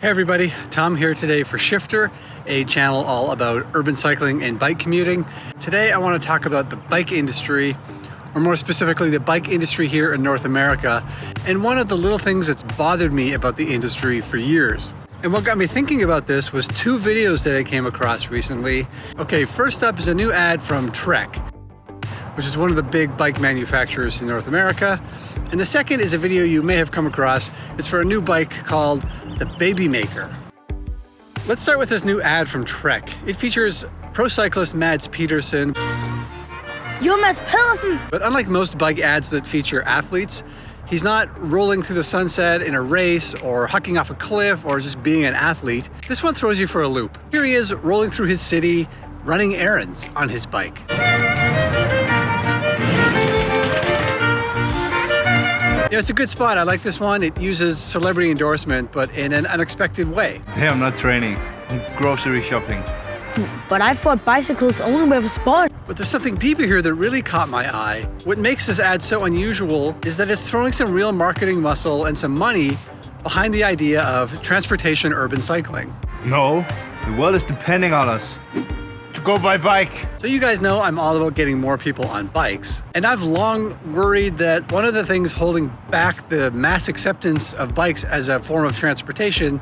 Hey everybody, Tom here today for Shifter, a channel all about urban cycling and bike commuting. Today I want to talk about the bike industry, or more specifically the bike industry here in North America, and one of the little things that's bothered me about the industry for years. And what got me thinking about this was two videos that I came across recently. Okay, first up is a new ad from Trek, which is one of the big bike manufacturers in North America. And the second is a video you may have come across. It's for a new bike called the Babymaker. Let's start with this new ad from Trek. It features pro cyclist Mads Pedersen. You're Mads Pedersen! But unlike most bike ads that feature athletes, he's not rolling through the sunset in a race or hucking off a cliff or just being an athlete. This one throws you for a loop. Here he is rolling through his city, running errands on his bike. Yeah, it's a good spot. I like this one. It uses celebrity endorsement, but in an unexpected way. Hey, I'm not training. I'm grocery shopping. But I thought bicycles only were for sport. But there's something deeper here that really caught my eye. What makes this ad so unusual is that it's throwing some real marketing muscle and some money behind the idea of transportation urban cycling. No, the world is depending on us to go by bike. So you guys know I'm all about getting more people on bikes. And I've long worried that one of the things holding back the mass acceptance of bikes as a form of transportation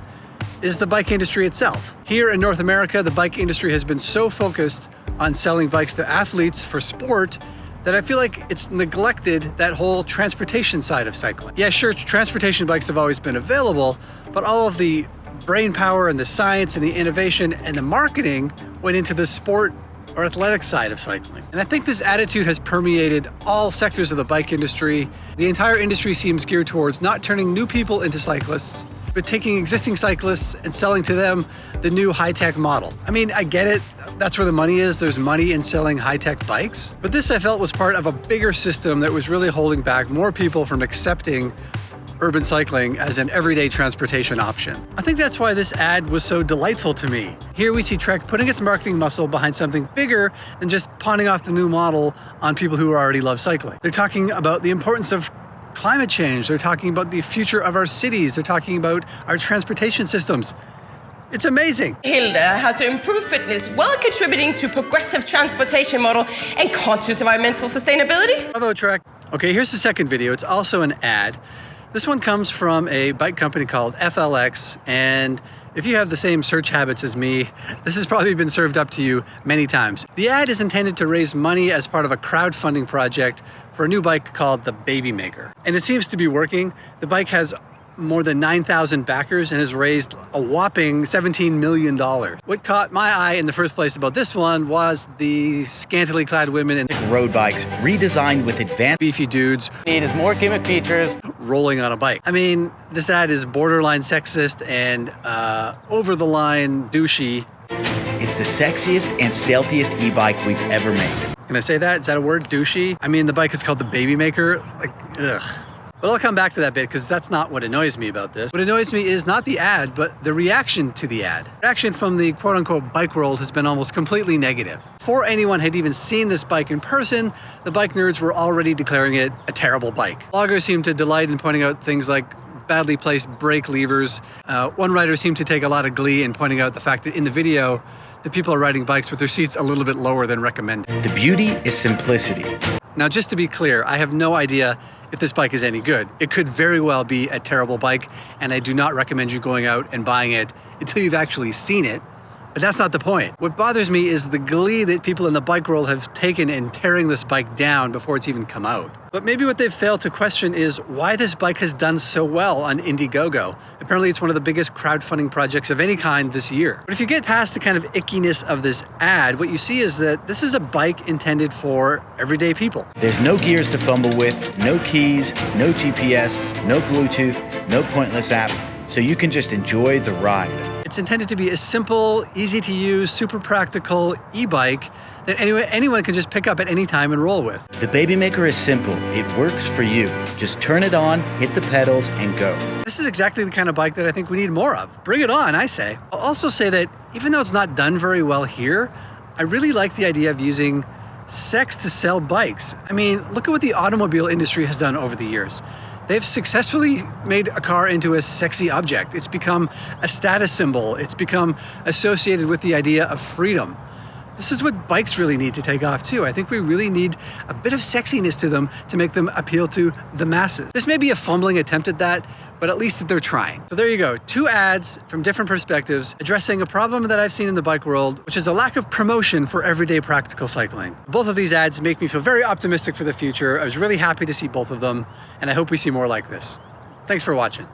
is the bike industry itself. Here in North America, the bike industry has been so focused on selling bikes to athletes for sport that I feel like it's neglected that whole transportation side of cycling. Yeah, sure, transportation bikes have always been available, but all of the brain power and the science and the innovation and the marketing went into the sport or athletic side of cycling. And I think this attitude has permeated all sectors of the bike industry. The entire industry seems geared towards not turning new people into cyclists, but taking existing cyclists and selling to them the new high-tech model. I mean, I get it. That's where the money is. There's money in selling high-tech bikes. But this, I felt, was part of a bigger system that was really holding back more people from accepting urban cycling as an everyday transportation option. I think that's why this ad was so delightful to me. Here we see Trek putting its marketing muscle behind something bigger than just pawning off the new model on people who already love cycling. They're talking about the importance of climate change. They're talking about the future of our cities. They're talking about our transportation systems. It's amazing. Hilda, how to improve fitness while contributing to progressive transportation model and conscious environmental sustainability. Bravo, Trek. Okay, here's the second video. It's also an ad. This one comes from a bike company called FLX, and if you have the same search habits as me, this has probably been served up to you many times. The ad is intended to raise money as part of a crowdfunding project for a new bike called the Babymaker. And it seems to be working. The bike has more than 9,000 backers and has raised a whopping $17 million. What caught my eye in the first place about this one was the scantily clad women and road bikes redesigned with advanced beefy dudes. It is more gimmick features. Rolling on a bike. I mean, this ad is borderline sexist and over the line douchey. It's the sexiest and stealthiest e-bike we've ever made. Can I say that? Is that a word? Douchey? I mean, the bike is called the Babymaker. Like, ugh. But I'll come back to that bit because that's not what annoys me about this. What annoys me is not the ad, but the reaction to the ad. Reaction from the quote-unquote bike world has been almost completely negative. Before anyone had even seen this bike in person, the bike nerds were already declaring it a terrible bike. Bloggers seem to delight in pointing out things like badly placed brake levers. One writer seemed to take a lot of glee in pointing out the fact that in the video, the people are riding bikes with their seats a little bit lower than recommended. The beauty is simplicity. Now, just to be clear, I have no idea if this bike is any good. It could very well be a terrible bike, and I do not recommend you going out and buying it until you've actually seen it. But that's not the point. What bothers me is the glee that people in the bike world have taken in tearing this bike down before it's even come out. But maybe what they've failed to question is why this bike has done so well on Indiegogo. Apparently it's one of the biggest crowdfunding projects of any kind this year. But if you get past the kind of ickiness of this ad, what you see is that this is a bike intended for everyday people. There's no gears to fumble with, no keys, no GPS, no Bluetooth, no pointless app, so you can just enjoy the ride. It's intended to be a simple, easy to use, super practical e-bike that anyone can just pick up at any time and roll with. The Babymaker is simple. It works for you. Just turn it on, hit the pedals, and go. This is exactly the kind of bike that I think we need more of. Bring it on, I say. I'll also say that even though it's not done very well here, I really like the idea of using sex to sell bikes. I mean, look at what the automobile industry has done over the years. they've successfully made a car into a sexy object. It's become a status symbol. It's become associated with the idea of freedom. This is what bikes really need to take off too. I think we really need a bit of sexiness to them to make them appeal to the masses. This may be a fumbling attempt at that, but at least that they're trying. So there you go, 2 ads from different perspectives addressing a problem that I've seen in the bike world, which is a lack of promotion for everyday practical cycling. Both of these ads make me feel very optimistic for the future. I was really happy to see both of them, and I hope we see more like this. Thanks for watching.